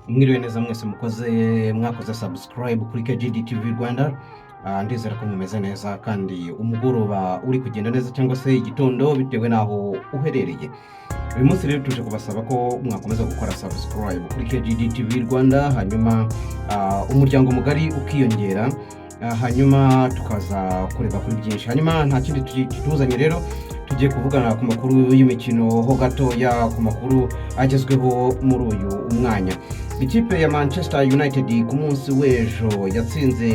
Mwiriwe neza mwese mwakoze subscribe kuri KGDTV Rwanda. Ndizera ko mumeze neza kandi umugoroba uri kugenda neza cyangwa se igitondo bitewe naho uherereye. Uyu munsi rero tuje kubasaba ko mwakomeza gukora subscribe kuri KGDTV Rwanda, hanyuma umuryango mugari ukiyongera, hanyuma tukaza kureba kuri byinshi. Hanyuma nta kindi tuzanye rero, tugiye kuvugana ku makuru y'imikino ho gatoya, ku makuru agezweho muri uyu mwanya. Ikipe ya Manchester United ku munsi w'ejo yatsinze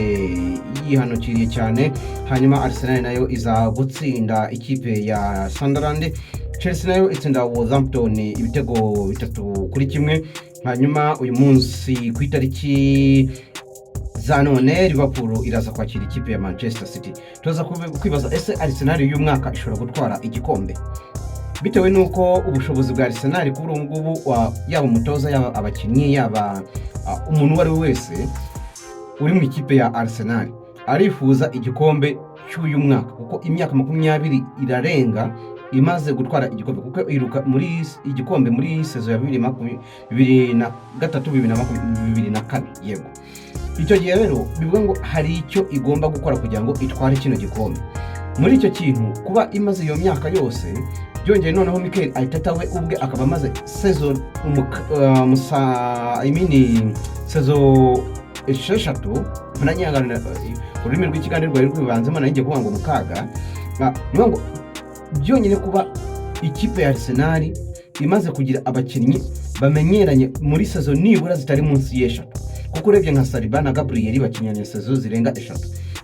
yihanukiriye cyane, hanyuma Arsenal nayo iza gutsinda ikipe ya Sunderland. Chelsea nayo itsinda Wolverhampton ibitego 3-1. Hanyuma uyu munsi ku itariki za none Liverpool iraza kwakira ikipe ya Manchester City. Tuza kwibaza ese Arsenal uyu mwaka ishobora gutwara igikombe, bitewe nuko ubushobozi bwa Arsenal kuri ubu ngubu, yaba umutoza, yaba abakinnyi, yaba umuntu wari wese uri mu ikipe ya Arsenal arifuza igikombe cy'uyu mwaka, kuko imyaka 20 irarenga imaze gutwara igikombe, kuko iruka muri igikombe muri sezo ya 2023-2024. yego icyo gihe rero bivuga ngo hari icyo igomba gukora kugira ngo itware kino gikombe. Muri icyo kintu kuba imaze iyo myaka yose, byongeye noneho Mikel Arteta we ubwe akaba amaze sezo sezo esheshatu, muranyangana ururimi rw'ikiganiro rwari rwibanzemo nanjye kuvuga ngo mukaga, ngo byonyine kuba ikipe ya Arsenal imaze kugira abakinnyi bamenyeranye muri sezo nibura zitari munsi y'eshatu, kuko urebye nka Saliba na Gabriel bakinyanye sezo zirenga 3.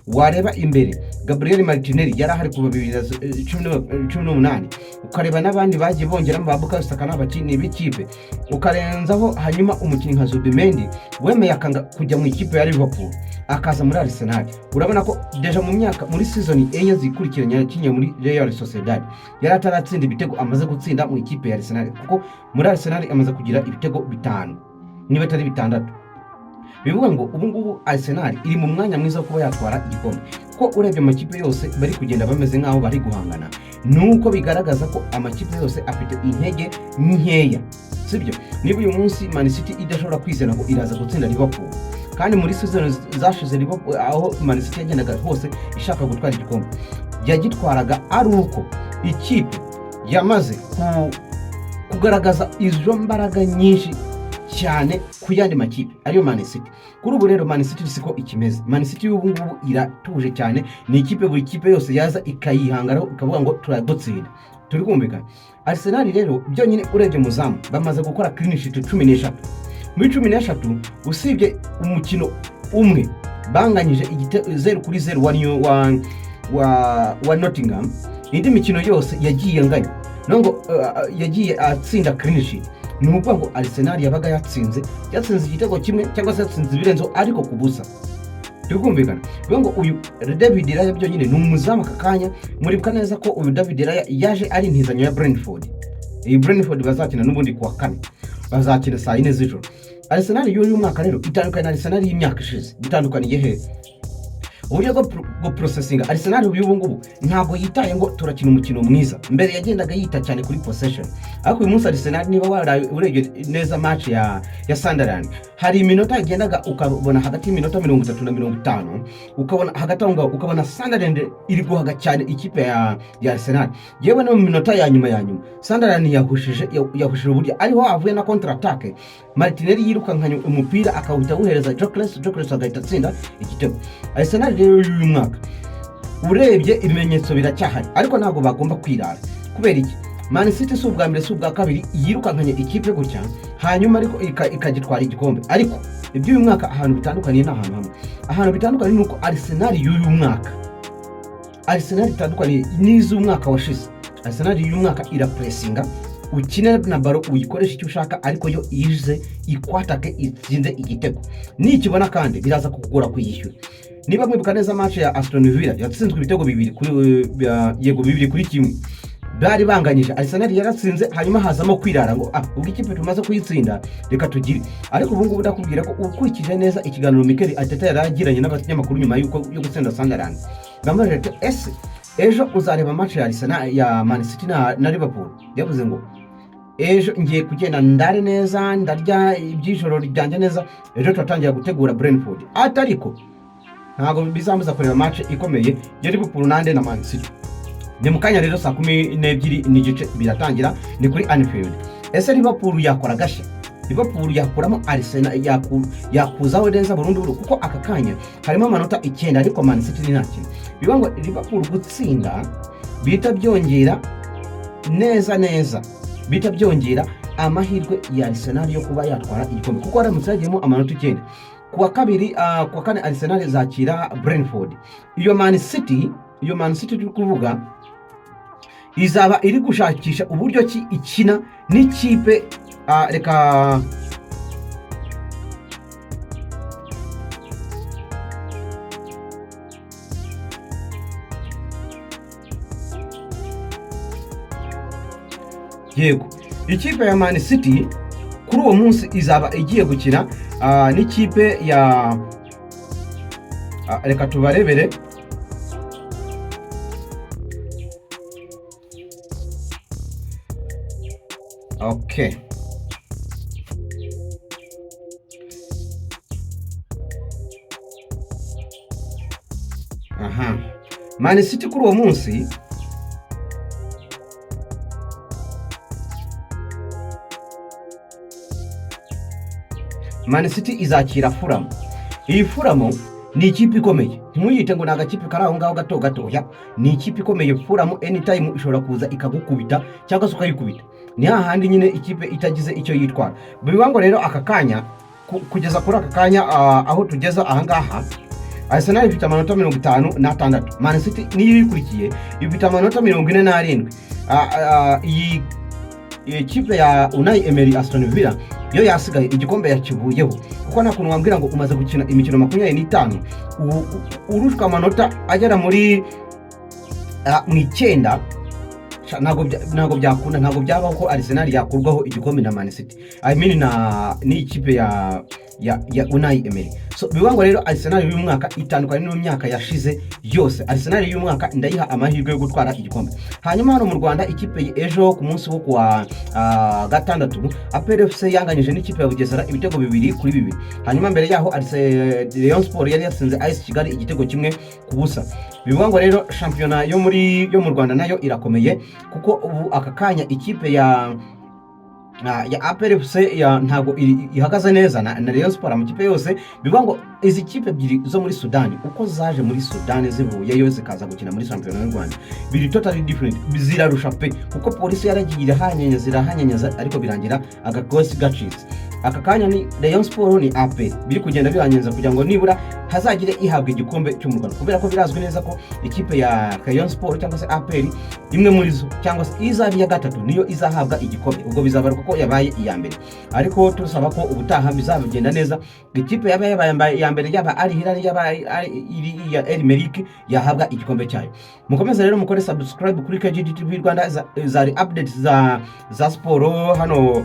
Wareba imbere Gabriel Martinelli yari ahari kuva 2018, ukareba n'abandi bagiye bongeramo babuka Saka n'abakinnyi b'ikipe, ukarenzaho hanyuma umukinnyi nka Zubimendi wemeye akanga kujya mu ikipe ya Liverpool akaza muri Arsenal. Urabona ko deja mu myaka muri season 4 zikurikiranye yakinye muri Real Sociedad yari ataratsinda ibitego amaze gutsinda mu ikipe ya Arsenal, kuko muri Arsenal amaze kugira ibitego 5 niba atari 6. Bivuga ngo ubu ngubu Arsenal iri mu mwanya mwiza kuba yatwara igikombe, kuko urebye amakipe yose bari kugenda bameze nkaho bari guhangana, nuko bigaragaza ko amakipe yose afite intege nkeya, sibyo? Niba uyu munsi Man City idashobora kwizera ngo iraza gutsinda Liverpool, kandi muri season zashize Liverpool aho Man City yagendaga hose ishaka gutwara igikombe, yagitwaraga ari uko ikipe yamaze kugaragaza izo mbaraga nyinshi cyane ku yandi makipe ariyo Man City. Kuri ubu rero Man City siko ikimeze. Man City ubu ngubu iratuje cyane, ni ikipe buri kipe yose yaza ikayihangaraho ikavuga ngo turagutsinda. Turi kumvikana. Arsenal rero byonyine urebye muzamu bamaze gukora clean sheet 13. Muri 13 usibye umukino umwe banganyije 0-0 wa Nottingham, indi mikino yose yagiye nganya, nongo yagiye atsinda clean sheet. Ni ukuvuga ngo Arsenal yabaga yatsinze igitego kimwe cyangwa se yatsinze ibirenzo ariko kubusa. Tukumvikana. Bivuga ngo uyu David Raya byonyine ni umuzamu kakanya, muribuka neza ko uyu David Raya yaje ari intizanyo ya Brentford. Iyi Brentford bazakina n'ubundi kuwa 4, bazakina saa 4 z'ijoro. Arsenal y'uyu mwaka rero itandukanye na Arsenal y'imyaka ishize, bitandukaniye he? Uburyo bwo processing Arsenal ubu ngubu ntabwo yitaye ngo turakina umukino mwiza. Mbere yagendaga yita cyane kuri possession, ariko uyu munsi Arsenal niba urebye neza match ya Sunderland, hari iminota yagendaga ukabona hagati y'iminota 30 na 50, ukabona hagati aho ukabona Sunderland iri guhaga cyane ikipe ya Arsenal. Yewe no mu minota ya nyuma Sunderland yahushije uburyo ariho avuye na counter attack, Martinelli yirukankanye umupira akawuta uhereza Jokres agahita atsinda igitego. Arsenal rero uyu mwaka urebye ibimenyetso biracyahari, ariko ntabwo bagomba kwirara. Kubera iki? Man City si ubwa mbere si ubwa kabiri yirukankanye ikipe gutya hanyuma ariko ikagitwara igikombe. Ariko ibyo uyu mwaka ahantu bitandukanye ahantu bitandukanye nuko Arsenal y'uyu mwaka, Arsenal itandukanye n'iz'umwaka washize. Arsenal y'uyu mwaka irapressinga, ukine na baro uyikoresha icyo ushaka, ariko yo ize ikwatake itsinze igitego. Nikibona kandi biraza kukugora kuyishyura. Niba mwibuka neza match ya Aston Villa yatsinzwe ibitego 2-1, bari banganyije. Arsenal yaratsinze hanyuma hazamo kwirara ngo ubwo ikipe tumaze kuyitsinda reka tugire. Ariko ubu ngubu ndakubwira ko ukurikije neza ikiganiro Mikel Arteta yaragiranye n'abanyamakuru nyuma yo gutsinda Sunderland, bambaje ese ejo uzareba match ya Arsenal ya Man City na Liverpool, yavuze ngo ejo ngiye kugenda ndare neza, ndarya iby'ijoro ryanjye neza, ejo turatangira gutegura Brentford. Atariko ntabwo bizambuza kureba match ikomeye ya Liverpool nande na Man City. Ni mu kanya rero saa 12 n'igice biratangira, ni kuri Anfield. Ese Liverpool yakora gashya? Liverpool yakuramo Arsenal, yakuzaho neza burundu kuko aka kanya harimo amanota 9 ariko Man City ni ntakina. Bivuga ngo Liverpool gutsinda bita byongera neza bita byongera amahirwe ya Arsenal yo kuba yatwara igikombe, kuko aramutse yagiyemo amanota 9 kuwa kabiri kuwa kane Arsenal zakira Brentford. Iyo Man City turi kuvuga izaba iri gushakisha uburyo ki ikina n'ikipe reka yego, ikipe ya Man City kuri uwo munsi izaba igiye gukina n'ikipe ya reka tubarebere. Okay. Man City kuri uwo munsi Man City izakira Fulham. Iyi Fulham ni ikipe ikomeye, ntimuyite ngo nagakipe kari aho ngaho gato ya, ni ikipe ikomeye. Fulham anytime ishobora kuza ikagukubita cyangwa se ukayikubita. Ni hahandi nyine ikipe itagize icyo yitwara. Bibango rero aka kanya kugeza kuri aka kanya aho tugeza aha ngaha, Arsenal ifite amanota 56, Man City niyo ikurikiye ifite amanota 47. Iyi ikipe ya Unai Emery Aston Villa yo yasigaye igikombe yakivuyeho, kuko nta kuntu wambwira ngo umaze gukina imikino 25 urushwa amanota agera muri 9. Ntago byakunda, ntago byabaho ko Arsenal yakurwaho igikombe na Man City. I mean ni ikipe ya Unai Emery. So bibango rero Arsenal uyu mwaka itandukanye n'imyaka yashize yose. Arsenal uyu mwaka ndayiha amahirwe yo gutwara igikombe. Hanyuma hano mu Rwanda ikipe ejo ku munsi wo kwa gatandatu APR FC yanganyije n'ikipe ya Bugesera ibitego 2-2. Hanyuma mbere yaho Rayon Sport yari yatsinze AS Kigali igitego 1-0. Bibango rero championnat yo mu Rwanda nayo irakomeye, kuko ubu aka kanya ikipe ya APR FC ntago ihagaze neza na Rayon Sport mu kipe yose. Bivuga ngo izi kipe ebyiri zo muri Sudan uko zaje muri Sudan zivuyeyo zikaza gukina muri championnat y'u Rwanda biri totally different, bizirarusha pe, kuko polisi yaragiye hanyanyaza ariko birangira agakosi gacitse. Aka kanya ni Rayon Sport ni APR biri kugenda bihanyenza kugira ngo nibura hazagire ihabwa igikombe cyo mu Rwanda, kubera ko birazwi neza ko ikipe ya Rayon Sport cyangwa se APR imwe muri zo cyangwa se izari ya gatatu niyo izahabwa igikombe, ubwo bizabaruka ko yabaye iya mbere. Ariko turasaba ko ubutaha bizabigenda neza, ikipe yabaye ya mbere yaba ari Hilal yaba ya El Merrick yahabwa igikombe cyayo. Mukomeze rero mukore subscribe kuri KGTV Rwanda zari updates za sport hano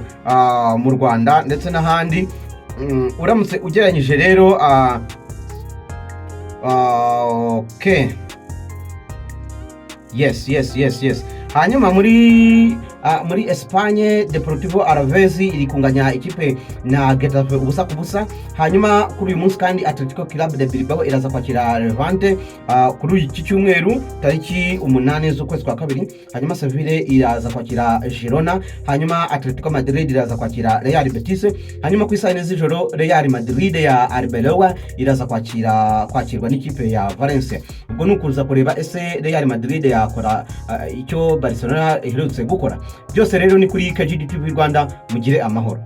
mu Rwanda ndetse n'ahandi. Uramutse ugeranyije rero okay, yes. Hanyuma muri Espagne Deportivo Alaves iri kunganya ikipe na Getafe ubusa ku busa. Hanyuma kuri uyu munsi kandi Atletico Club de Bilbao iraza kwakira Levante kuri iki cyumweru tariki 8 z'ukwezi kwa kabiri. Hanyuma Sevilla iraza kwakira Girona. Hanyuma Atletico Madrid iraza kwakira Real Betis. Hanyuma ku isaha z'ijoro Real Madrid ya Arbeloa iraza kwakirwa n'ikipe ya Valencia. Ubwo nukuza kureba ese Real Madrid yakora icyo Barcelona iherutse gukora. Byose rero ni kuri KGTV Rwanda, mugire amahoro.